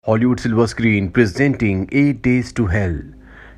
Hollywood silver screen presenting 8 Days to Hell।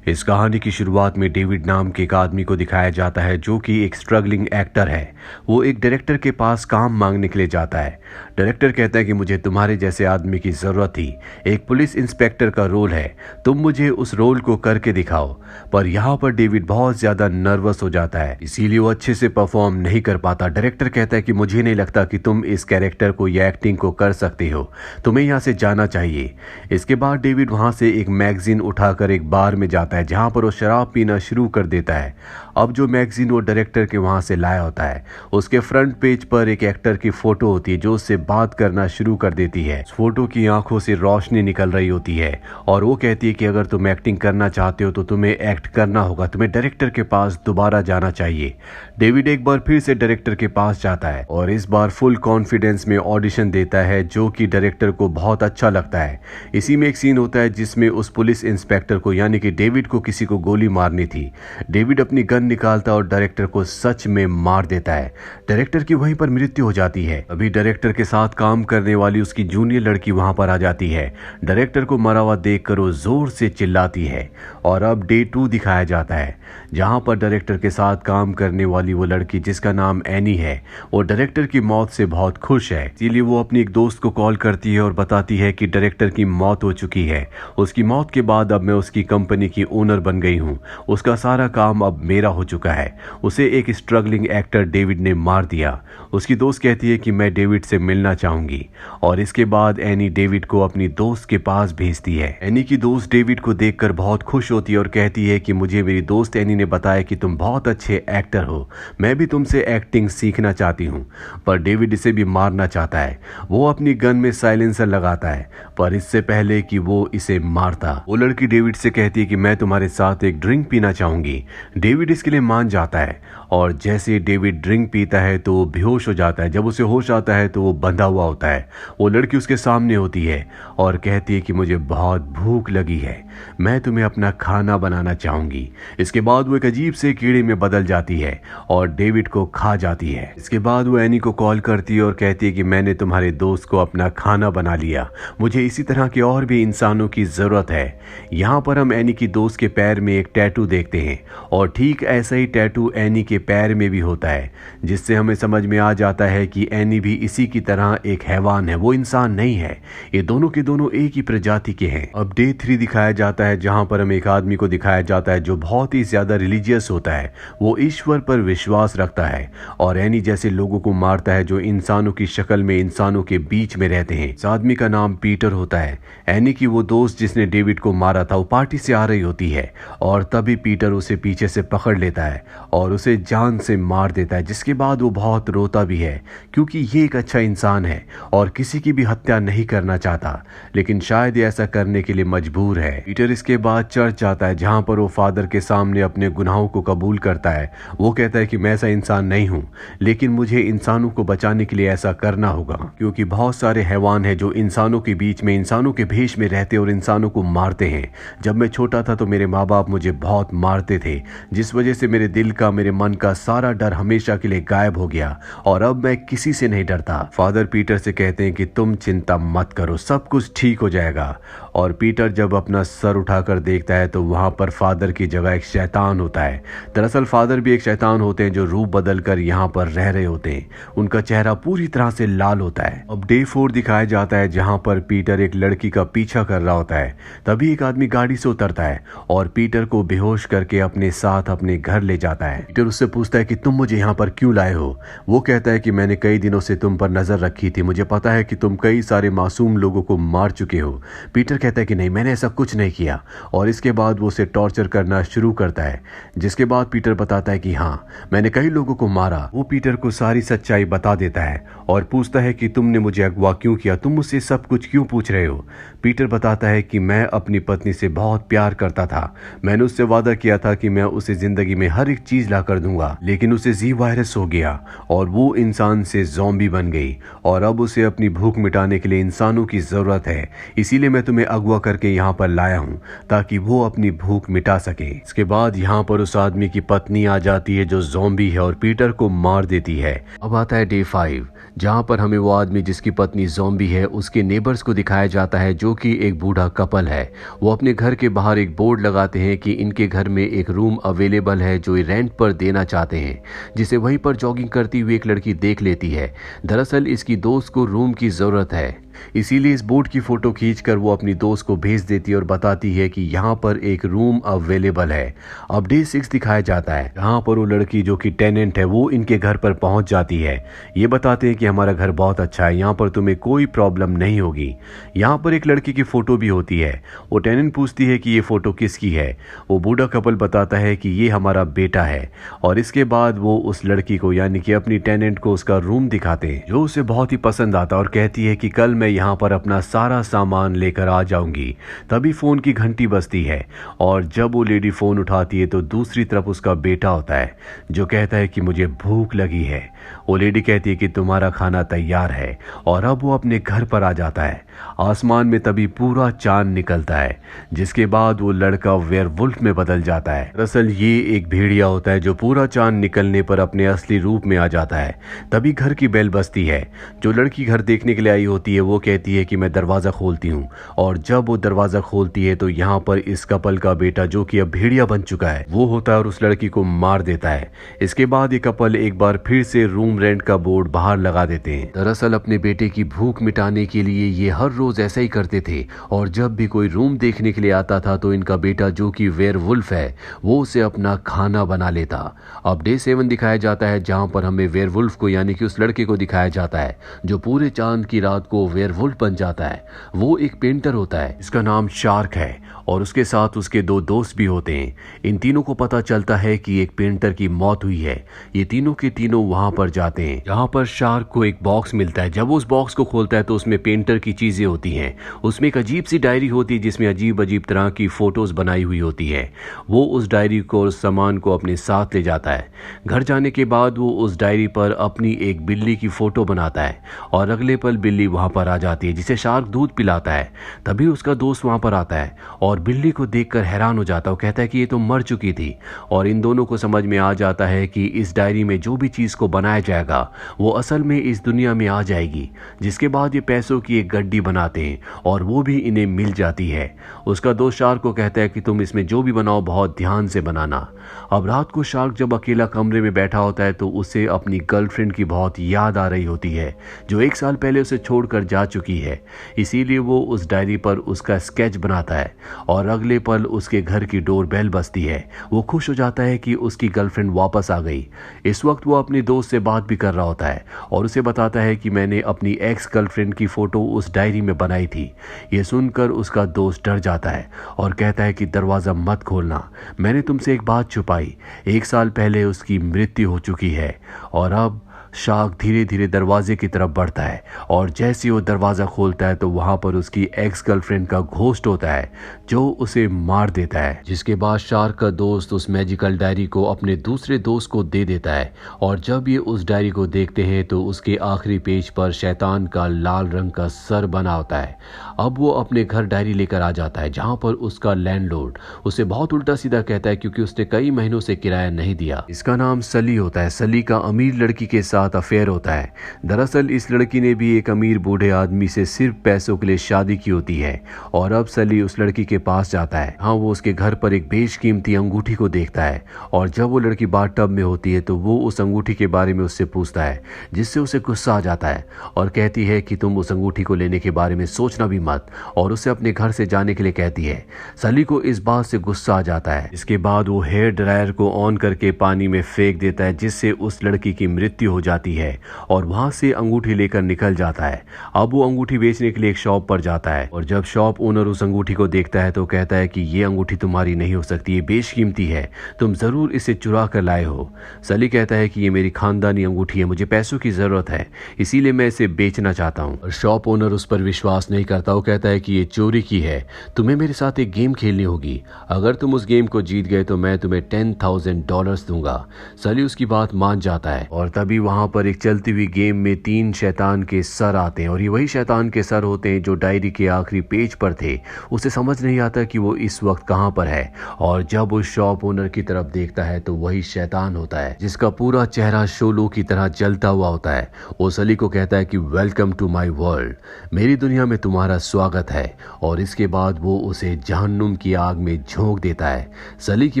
इस कहानी की शुरुआत में डेविड नाम के एक आदमी को दिखाया जाता है जो कि एक स्ट्रगलिंग एक्टर है। वो एक डायरेक्टर के पास काम मांगने के लिए जाता है। डायरेक्टर कहता है कि मुझे तुम्हारे जैसे आदमी की ज़रूरत थी, एक पुलिस इंस्पेक्टर का रोल है, तुम मुझे उस रोल को करके दिखाओ। पर यहाँ पर डेविड बहुत ज़्यादा नर्वस हो जाता है, इसीलिए वो अच्छे से परफॉर्म नहीं कर पाता। डायरेक्टर कहता है कि मुझे नहीं लगता कि तुम इस कैरेक्टर को या एक्टिंग को कर सकते हो, तुम्हें यहाँ से जाना चाहिए। इसके बाद डेविड वहाँ से एक मैगजीन उठाकर एक बार में जाता है जहाँ पर वो शराब पीना शुरू कर देता है। अब जो मैगजीन वो डायरेक्टर के वहाँ से लाया होता है, उसके फ्रंट पेज पर एक एक्टर की फोटो होती है जो उससे बात करना शुरू कर देती है। उस फोटो की आंखों से रोशनी निकल रही होती है और वो कहती है कि अगर तुम एक्टिंग करना चाहते हो तो तुम्हें एक्ट करना होगा, तुम्हें डायरेक्टर के पास दोबारा जाना चाहिए। डेविड एक बार फिर से डायरेक्टर के पास जाता है और इस बार फुल कॉन्फिडेंस में ऑडिशन देता है जो कि डायरेक्टर को बहुत अच्छा लगता है। इसी में एक सीन होता है जिसमें उस पुलिस इंस्पेक्टर को यानी कि डेविड को किसी को गोली मारनी थी। डेविड अपनी गन निकालता और डायरेक्टर को सच में मार देता है। डायरेक्टर की वहीं पर मृत्यु हो जाती है। अभी डायरेक्टर के साथ काम करने वाली उसकी जूनियर लड़की वहां पर आ जाती है। डायरेक्टर को मरा हुआ देखकर वो जोर से चिल्लाती है और अब डे 2 दिखाया जाता है जहां पर डायरेक्टर के साथ काम करने वाली वो लड़की जिसका नाम एनी है, वो डायरेक्टर की मौत से बहुत खुश है। इसीलिए वो अपनी एक दोस्त को कॉल करती है और बताती है कि डायरेक्टर की मौत हो चुकी है। उसकी मौत के बाद अब मैं उसकी कंपनी की ओनर बन गई हूँ, उसका सारा काम अब मेरा हो चुका है। उसे एक स्ट्रगलिंग एक्टर डेविड ने मार दिया। उसकी दोस्त कहती है कि मैं डेविड से मिलना चाहूंगी और इसके बाद एनी डेविड को अपनी दोस्त के पास भेजती है। एनी की दोस्त डेविड को देखकर बहुत खुश होती है और कहती है कि मुझे मेरी दोस्त एनी ने बताया कि तुम बहुत अच्छे एक्टर हो, मैं भी तुमसे एक्टिंग सीखना चाहती हूँ। पर डेविड इसे भी मारना चाहता है। वो अपनी गन में साइलेंसर लगाता है पर इससे पहले कि वो इसे मारता, वो लड़की डेविड से कहती है कि मैं तुम्हारे साथ एक ड्रिंक पीना चाहूंगी। डेविड इसके लिए मान जाता है और जैसे डेविड ड्रिंक पीता है तो वो बेहोश हो जाता है। जब उसे होश आता है तो वो बंधा हुआ होता है। वो लड़की उसके सामने होती है और कहती है कि मुझे बहुत भूख लगी है, मैं तुम्हें अपना खाना बनाना चाहूंगी। इसके बाद वो एक अजीब से कीड़े में बदल जाती है और डेविड को खा जाती है। इसके बाद वो एनी को कॉल करती है और कहती है कि मैंने तुम्हारे दोस्त को अपना खाना बना लिया, मुझे इसी तरह के और भी इंसानों की जरूरत है। यहाँ पर हम एनी की दोस्त के पैर में एक टैटू देखते हैं और ठीक ऐसा ही टैटू एनी के पैर में भी होता है, जिससे हमें समझ में आ जाता है कि एनी भी इसी की तरह एक हैवान है, वो इंसान नहीं है। ये दोनों के दोनों एक ही प्रजाति के हैं। अब डे 3 दिखाया जाता है जहां पर हमें एक आदमी को दिखाया जाता है जो बहुत ही ज्यादा रिलीजियस होता है। वो ईश्वर पर विश्वास रखता है और एनी जैसे लोगों को मारता है जो इंसानों की शक्ल में इंसानों के बीच में रहते हैं। इस आदमी का नाम पीटर होता है। एनी की वो दोस्त जिसने डेविड को मारा था वो पार्टी से आ रही होती है और तभी पीटर उसे पीछे से पकड़ लेता है और उसे जान से मार देता है, जिसके बाद वो बहुत रोता भी है क्योंकि ये एक अच्छा इंसान है और किसी की भी हत्या नहीं करना चाहता, लेकिन शायद ये ऐसा करने के लिए मजबूर है। पीटर इसके बाद चर्च जाता है जहां पर वो फादर के सामने अपने गुनाहों को कबूल करता है। वो कहता है कि मैं ऐसा इंसान नहीं हूं, लेकिन मुझे इंसानों को बचाने के लिए ऐसा करना होगा क्योंकि बहुत सारे हैवान हैं जो इंसानों के बीच में इंसानों के भेष में रहते और इंसानों को मारते हैं। जब मैं छोटा था तो मेरे माँ बाप मुझे बहुत मारते थे, जिस वजह से मेरे दिल का मेरे मन का सारा डर हमेशा के लिए गायब हो गया और अब मैं किसी से नहीं डरता। फादर पीटर से कहते हैं कि तुम चिंता मत करो, सब कुछ ठीक हो जाएगा। और पीटर जब अपना सर उठाकर देखता है तो वहां पर फादर की जगह एक शैतान होता है। दरअसल फादर भी एक शैतान होते हैं जो रूप बदलकर यहाँ पर रह रहे होते हैं। उनका चेहरा पूरी तरह से लाल होता है। अब डे 4 दिखाया जाता है जहां पर पीटर एक लड़की का पीछा कर रहा होता है। तभी एक आदमी गाड़ी से उतरता है और पीटर को बेहोश करके अपने साथ अपने घर ले जाता है। पीटर उससे पूछता है कि तुम मुझे यहाँ पर क्यों लाए हो। वो कहता है कि मैंने कई दिनों से तुम पर नजर रखी थी, मुझे पता है कि तुम कई सारे मासूम लोगों को मार चुके हो। पीटर कहता है कि नहीं, मैंने ऐसा कुछ नहीं किया और इसके बाद वो उसे टॉर्चर करना शुरू करता है, जिसके बाद पीटर बताता है कि हाँ, मैंने कई लोगों को मारा। वो पीटर को सारी सच्चाई बता देता है और पूछता है कि तुमने मुझे अगवा क्यों किया, तुम मुझसे सब कुछ क्यों पूछ रहे हो। पीटर बताता है कि मैं अपनी पत्नी से बहुत प्यार करता था, मैंने उससे वादा किया था कि मैं उसे जिंदगी में हर एक चीज ला कर दूंगा, लेकिन उसे जी वायरस हो गया और वो इंसान से ज़ॉम्बी बन गई और अब उसे अपनी भूख मिटाने के लिए इंसानों की ज़रूरत है। इसीलिए मैं तुम्हें अगवा करके यहाँ पर लाया हूँ ताकि वो अपनी भूख मिटा सके। इसके बाद यहाँ पर उस आदमी की पत्नी आ जाती है जो ज़ॉम्बी है और पीटर को मार देती है। अब आता है डे 5, जहाँ पर हमें वो आदमी जिसकी पत्नी ज़ॉम्बी है उसके नेबर्स को दिखाया जाता है जो कि एक बूढ़ा कपल है। वो अपने घर के बाहर एक बोर्ड लगाते हैं कि इनके घर में एक रूम अवेलेबल है जो रेंट पर देना चाहते हैं, जिसे वहीं पर जॉगिंग करती हुई एक लड़की देख लेती है। दरअसल इसकी दोस्त को रूम की ज़रूरत है, इसीलिए इस बोर्ड की फोटो खींचकर वो अपनी दोस्त को भेज देती है और बताती है कि यहाँ पर एक रूम अवेलेबल है। अब डे 6 दिखाया जाता है, यहाँ पर वो लड़की जो कि टेनेंट है वो इनके घर पर पहुंच जाती है। ये बताते हैं कि हमारा घर बहुत अच्छा है, यहाँ पर तुम्हें कोई प्रॉब्लम नहीं होगी। यहाँ पर एक लड़की की फोटो भी होती है। वो टेनेंट पूछती है कि ये फोटो किसकी है। वो बूढ़ा कपल बताता है कि ये हमारा बेटा है, और इसके बाद वो उस लड़की को यानी कि अपनी टेनेंट को उसका रूम दिखाते हैं जो उसे बहुत ही पसंद आता और कहती है कि कल मैं यहाँ पर अपना सारा सामान लेकर आ जाऊंगी। तभी फोन की घंटी बजती है और जब वो लेडी फोन उठाती है तो दूसरी तरफ उसका बेटा होता है जो कहता है कि मुझे भूख लगी है। वो लेडी कहती है कि तुम्हारा खाना तैयार है, और अब वो अपने घर पर आ जाता है। आसमान में तभी पूरा चांद निकलता है, जिसके बाद वो लड़का वेयरवुल्फ में बदल जाता है। दरअसल ये एक भेड़िया होता है जो पूरा चांद निकलने पर अपने असली रूप में आ जाता है। तभी घर की बेल बजती है। जो लड़की घर देखने के लिए आई होती है वो कहती है कि मैं दरवाजा खोलती हूँ, और जब वो दरवाजा खोलती है तो यहाँ पर इस कपल का बेटा जो कि अब भेड़िया बन चुका है वो होता है और उस लड़की को मार देता है। इसके बाद ये कपल एक बार फिर से रूम रेंट का बोर्ड बाहर लगा देते हैं। दरअसल अपने बेटे की भूख मिटाने के लिए ये हर रोज ऐसा ही करते थे, और जब भी कोई रूम देखने के लिए आता था तो इनका बेटा जो कि वेयरवुल्फ है वो उसे अपना खाना बना लेता। अब डे 7 दिखाया जाता है, जहां पर हमें वेयरवुल्फ को यानी कि उस लड़के को दिखाया जाता है जो पूरे चांद की रात को वेयरवुल्फ बन जाता है। वो एक पेंटर होता है, इसका नाम शार्क है, और उसके साथ उसके 2 दोस्त भी होते हैं। इन तीनों को पता चलता है कि एक पेंटर की मौत हुई है। ये तीनों के तीनों वहां पर जाते हैं, जहां पर शार्क को एक बॉक्स मिलता है। जब वो उस बॉक्स को खोलता है तो उसमें पेंटर की चीजें होती हैं। उसमें एक अजीब सी डायरी होती है जिसमें अजीब अजीब तरह की फोटोज बनाई हुई होती है। वो उस डायरी को, उस सामान को अपने साथ ले जाता है। घर जाने के बाद वो उस डायरी पर अपनी एक बिल्ली की फोटो बनाता है, और अगले पल बिल्ली वहां पर आ जाती है जिसे शार्क दूध पिलाता है। तभी उसका दोस्त वहां पर आता है और बिल्ली को देखकर हैरान हो जाता है। वो कहता है कि ये तो मर चुकी थी, और इन दोनों को समझ में आ जाता है कि इस डायरी में जो भी चीज को बनाया जाएगा वो असल में इस दुनिया में आ जाएगी। जिसके बाद ये पैसों की एक गड्डी बनाते हैं और वो भी इन्हें मिल जाती है। उसका दोस्त शार्क को कहता है कि तुम इसमें जो भी बनाओ बहुत ध्यान से बनाना। अब रात को शार्क जब अकेला कमरे में बैठा होता है तो उसे अपनी गर्लफ्रेंड की बहुत याद आ रही होती है जो 1 साल पहले उसे छोड़कर जा चुकी है। इसीलिए वो उस डायरी पर उसका स्केच बनाता है, और अगले पल उसके घर की डोर बेल बजती है। वो खुश हो जाता है कि उसकी गर्लफ्रेंड वापस आ गई। इस वक्त वो अपने दोस्त से बात भी कर रहा होता है और उसे बताता है कि मैंने अपनी एक्स गर्लफ्रेंड की फोटो उस डायरी में बनाई थी। ये सुनकर उसका दोस्त डर जाता है और कहता है कि दरवाजा मत खोलना, मैंने तुमसे एक बात छुपाई। 1 साल पहले उसकी मृत्यु हो चुकी है। और अब शार्क धीरे धीरे दरवाजे की तरफ बढ़ता है, और जैसे ही वो दरवाजा खोलता है तो वहां पर उसकी एक्स गर्लफ्रेंड का घोस्ट होता है जो उसे मार देता है। जिसके बाद शार्क का दोस्त उस मैजिकल डायरी को अपने दूसरे दोस्त को दे देता है, और जब ये उस डायरी को देखते हैं तो उसके आखिरी पेज पर शैतान का लाल रंग का सर बना होता है। अब वो अपने घर डायरी लेकर आ जाता है, जहां पर उसका लैंडलॉर्ड उसे बहुत उल्टा सीधा कहता है क्योंकि उसने कई महीनों से किराया नहीं दिया। इसका नाम सली होता है। सली का अमीर लड़की के साथ अफेयर होता है। दरअसल इस लड़की ने भी एक अमीर बूढ़े आदमी से सिर्फ पैसों के लिए शादी की होती है, और अब सली उस लड़की के पास जाता है। हाँ, वो उसके घर पर एक बेशकीमती अंगूठी को देखता है, और जब वो लड़की बाथटब में होती है तो वो उस अंगूठी के बारे में उससे पूछता है, जिससे उसे गुस्सा आ जाता है और कहती है कि तुम उस अंगूठी को लेने के बारे में सोचना भी मत, और उसे अपने घर से जाने के लिए कहती है। सली को इस बात से गुस्सा आ जाता है। इसके बाद वो हेयर ड्रायर को ऑन करके पानी में फेंक देता है, जिससे उस लड़की की मृत्यु हो जाती है, और वहां से अंगूठी लेकर निकल जाता है। अब वो अंगूठी बेचने के लिए एक शॉप पर जाता है, और जब शॉप ओनर उस अंगूठी को देखता है तो कहता है कि ये अंगूठी तुम्हारी नहीं हो सकती, ये बेशकीमती है, तुम जरूर इसे चुरा कर लाए हो। सली कहता है कि ये मेरी खानदानी अंगूठी है, मुझे पैसों की जरूरत है, इसीलिए मैं इसे बेचना चाहता हूँ। और शॉप ओनर उस पर विश्वास नहीं करता। वो कहता है कि ये चोरी की है, तुम्हें मेरे साथ एक गेम खेलनी होगी, अगर तुम उस गेम को जीत गए तो मैं तुम्हें $10,000 दूंगा। सली उसकी बात मान जाता है, और तभी वहां जहां पर एक चलती हुई गेम में 3 शैतान के सर आते हैं और ये वही शैतान के सर होते हैं जो डायरी के आखिरी पेज पर थे। उसे समझ नहीं आता कि वो इस वक्त कहां पर है और जब उस शॉप ओनर की तरफ देखता है तो वही शैतान होता है जिसका पूरा चेहरा शोलो की तरह जलता हुआ होता है। वो सली को कहता है कि वेलकम टू माई वर्ल्ड, मेरी दुनिया में तुम्हारा स्वागत है, और इसके बाद वो उसे जहन्नुम की आग में झोंक देता है। सली की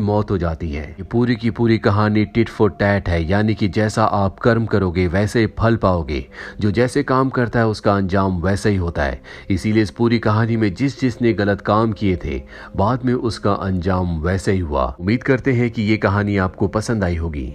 मौत हो जाती है। ये पूरी की पूरी कहानी टिट फॉर टैट है, यानी कि जैसा आप कर्म करोगे वैसे फल पाओगे। जो जैसे काम करता है उसका अंजाम वैसा ही होता है। इसीलिए इस पूरी कहानी में जिसने गलत काम किए थे बाद में उसका अंजाम वैसे ही हुआ। उम्मीद करते हैं कि ये कहानी आपको पसंद आई होगी।